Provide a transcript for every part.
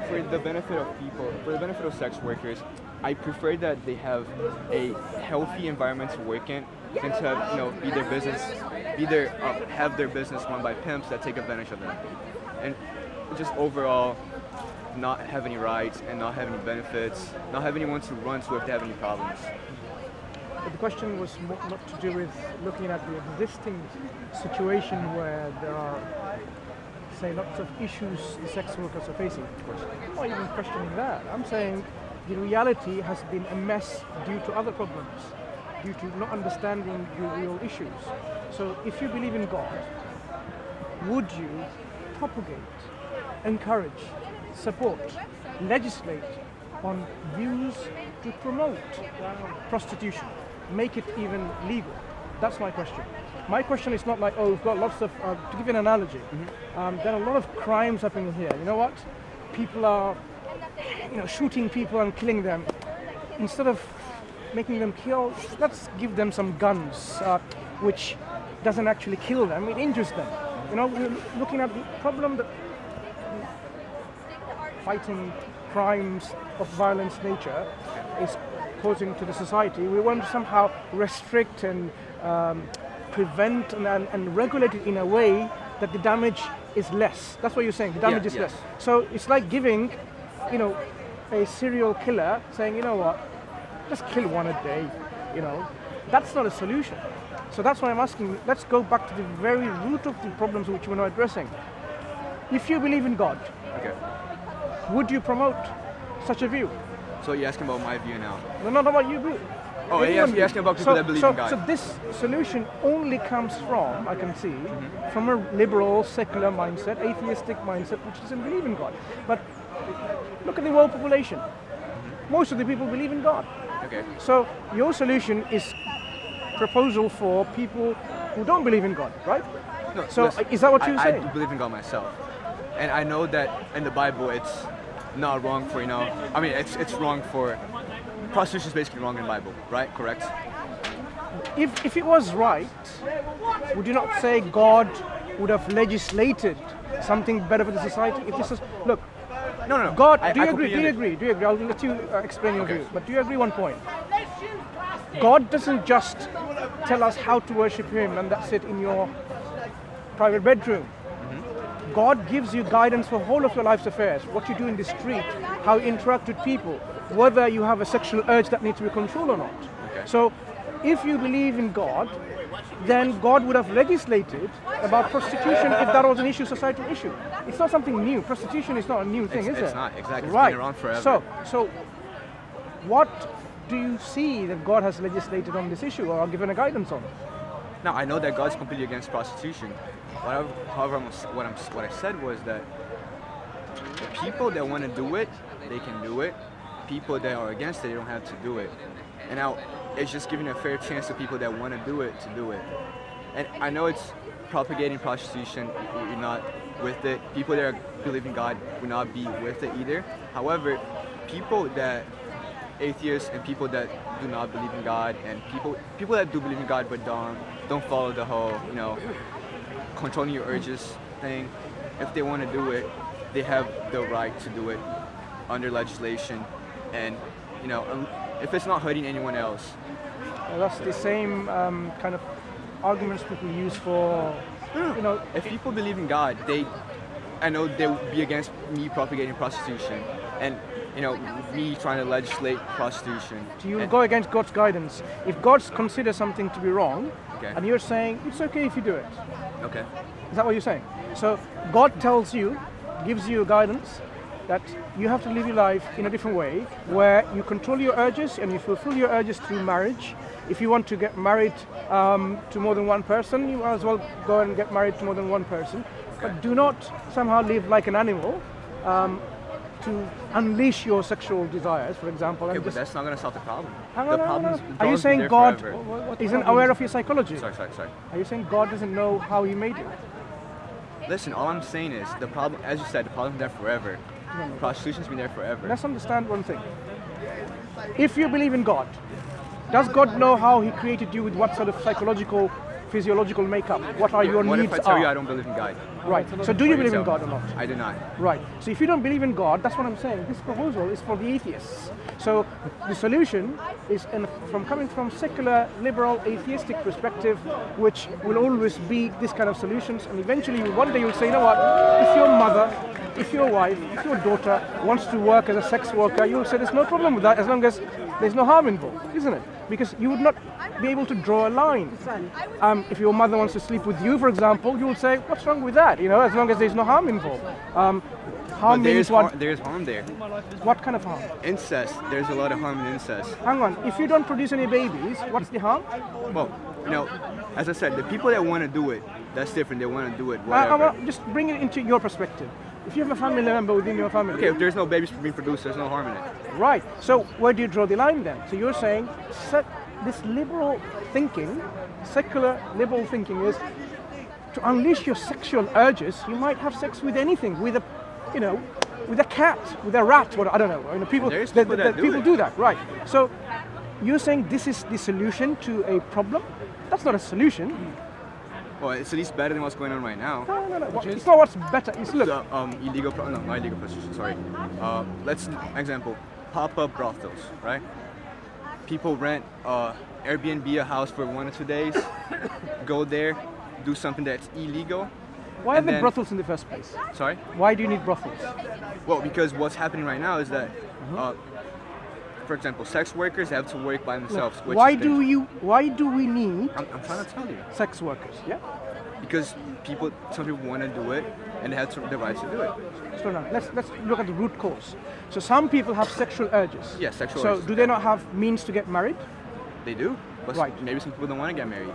for the benefit of people, for the benefit of sex workers, I prefer that they have a healthy environment to work in than to be their business, have their business run by pimps that take advantage of them, and just overall not have any rights and not have any benefits, not have anyone to run to if they have any problems. But the question was not to do with looking at the existing situation where there are, say, lots of issues the sex workers are facing. I'm not even questioning that. I'm saying the reality has been a mess due to other problems, due to not understanding the real issues. So if you believe in God, would you propagate, encourage, support, legislate on views to promote prostitution, make it even legal? That's my question. My question is not like, oh, we've got lots of, to give you an analogy, there are a lot of crimes happening here. You know what? People are, shooting people and killing them. Instead of making them kill, let's give them some guns, which doesn't actually kill them, it injures them. We're looking at the problem that fighting crimes of violence nature is causing to the society. We want to somehow restrict and prevent and regulate it in a way that the damage is less. That's what you're saying, the damage is less. So it's like giving, a serial killer saying, you know what, just kill one a day, That's not a solution. So that's why I'm asking, let's go back to the very root of the problems which we're not addressing. If you believe in God, would you promote such a view? So you're asking about my view now? No, not about you. Oh, you're asking about people that believe in God. So this solution only comes from, I can see, from a liberal, secular mindset, atheistic mindset, which doesn't believe in God. But look at the world population. Most of the people believe in God. Okay. So your solution is proposal for people who don't believe in God, right? No, so listen, is that what you're saying? I do believe in God myself. And I know that in the Bible it's not wrong for, it's wrong for, prostitution is basically wrong in the Bible, right? Correct? If it was right, would you not say God would have legislated something better for the society? If this is, look, no. God, do you agree? I'll let you explain your view. But do you agree one point? God doesn't just tell us how to worship Him and that's it in your private bedroom. God gives you guidance for whole of your life's affairs, what you do in the street, how you interact with people, whether you have a sexual urge that needs to be controlled or not. Okay. So if you believe in God, then God would have legislated about prostitution if that was an issue, societal issue. It's not something new. Prostitution is not a new thing, is it? It's not, exactly. Right. It's been around forever. So what do you see that God has legislated on this issue or given a guidance on? Now, I know that God's completely against prostitution. However, what I said was that the people that want to do it, they can do it. People that are against it, they don't have to do it. And now, it's just giving a fair chance to people that want to do it. And I know it's propagating prostitution, you're not with it. People that believe in God will not be with it either. However, people that atheists and people that do not believe in God and people that do believe in God but don't follow the whole, controlling your urges thing, if they want to do it, they have the right to do it under legislation and, if it's not hurting anyone else. That's the same kind of arguments people use for, If people believe in God, I know they would be against me propagating prostitution and, me trying to legislate prostitution. Do you go against God's guidance? If God considers something to be wrong, and you're saying, it's okay if you do it. Okay. Is that what you're saying? So God tells you, gives you guidance, that you have to live your life in a different way, where you control your urges and you fulfill your urges through marriage. If you want to get married to more than one person, you might as well go and get married to more than one person. Okay. But do not somehow live like an animal to unleash your sexual desires, for example. Okay, but that's not going to solve the problem. Are you saying God isn't aware of your psychology? Sorry. Are you saying God doesn't know how He made you? Listen, all I'm saying is the problem, as you said, the problem's been there forever. Prostitution's been there forever. Let's understand one thing. If you believe in God, does God know how He created you with what sort of psychological physiological makeup, what are your What needs if I tell are. you I don't believe in God? Right. So do you What believe in tell God me? or not? I do not. Right. So if you don't believe in God, that's what I'm saying. This proposal is for the atheists. So the solution is coming from secular, liberal, atheistic perspective, which will always be this kind of solutions. And eventually, one day you'll say, you know what? If your mother, if your wife, if your daughter wants to work as a sex worker, you'll say there's no problem with that as long as there's no harm involved, isn't it? Because you would not be able to draw a line. If your mother wants to sleep with you, for example, you will say, what's wrong with that? You know, as long as there's no harm involved. Harm means what? There's harm there. What kind of harm? Incest. There's a lot of harm in incest. Hang on. If you don't produce any babies, what's the harm? Well, you know, as I said, the people that want to do it, that's different. They want to do it. Whatever. Just bring it into your perspective. If you have a family member within your family. Okay, if there's no babies being produced, there's no harm in it. Right. So where do you draw the line then? So you're saying this liberal thinking, secular liberal thinking is to unleash your sexual urges. You might have sex with anything, with a cat, with a rat, or I don't know. You know, people do that, right? So you're saying this is the solution to a problem? That's not a solution. Well, it's at least better than what's going on right now. No. It's not what's better. It's look. Not illegal prostitution. Sorry. Let's example, pop-up brothels, right? People rent Airbnb a house for 1 or 2 days, go there, do something that's illegal. Why are there brothels in the first place? Sorry? Why do you need brothels? Well, because what's happening right now is that, for example, sex workers have to work by themselves. Look, why do we need? I'm trying to tell you. Sex workers, yeah. Because some people want to do it, and they have the right to do it. So now let's look at the root cause. So some people have sexual urges. Yeah, sexual urges. urges. So do they not have means to get married? They do. But right. Maybe some people don't want to get married.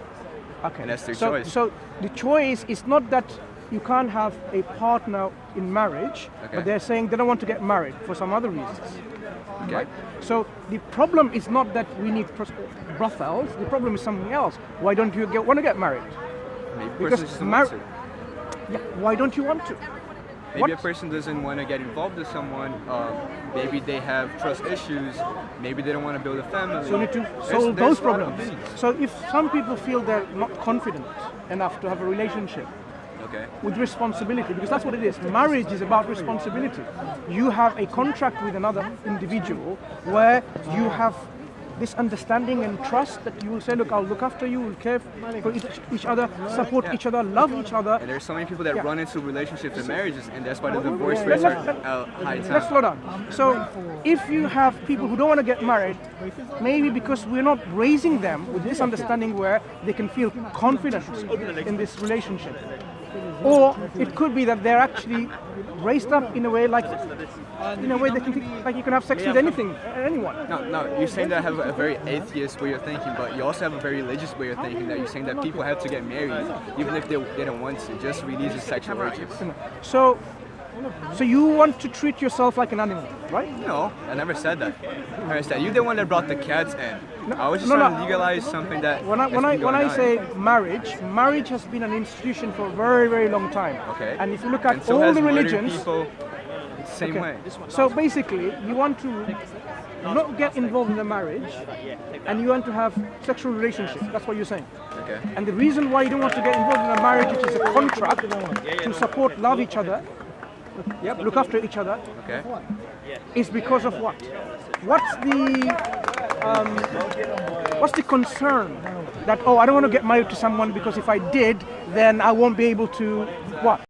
Okay. And that's their choice. So the choice is not that you can't have a partner in marriage, but they're saying they don't want to get married for some other reasons. Okay. Right? So the problem is not that we need brothels. The problem is something else. Why don't you want to get married? Maybe a person just doesn't want to. Yeah. Why don't you want to? Maybe a person doesn't want to get involved with someone. Maybe they have trust issues. Maybe they don't want to build a family. So you need to solve those problems. So if some people feel they're not confident enough to have a relationship with responsibility, because that's what it is. Marriage is about responsibility. You have a contract with another individual where you have this understanding and trust that you will say, look, I'll look after you, we'll care for each other, support each other, love each other. And there's so many people that run into relationships and marriages, and that's why the divorce rates are high. Let's slow down. So if you have people who don't want to get married, maybe because we're not raising them with this understanding where they can feel confident in this relationship. Or it could be that they're actually raised up in a way they can think like you can have sex with anything, anyone. No, you're saying that I have a very atheist way of thinking, but you also have a very religious way of thinking, that you're saying that people have to get married even if they don't want to, just release the sexual urges. So you want to treat yourself like an animal, right? No, I never said that. You're the one that brought the cats in. I was just trying to legalize something that. When I say marriage has been an institution for a very, very long time. Okay. And if you look at all the religions, people, it's the same way. So basically, you want to not get involved in the marriage, and you want to have sexual relationships. That's what you're saying. Okay. And the reason why you don't want to get involved in a marriage, which is a contract to support, love each other, look after each other, is because of what? What's the concern that, I don't want to get married to someone because if I did, then I won't be able to what?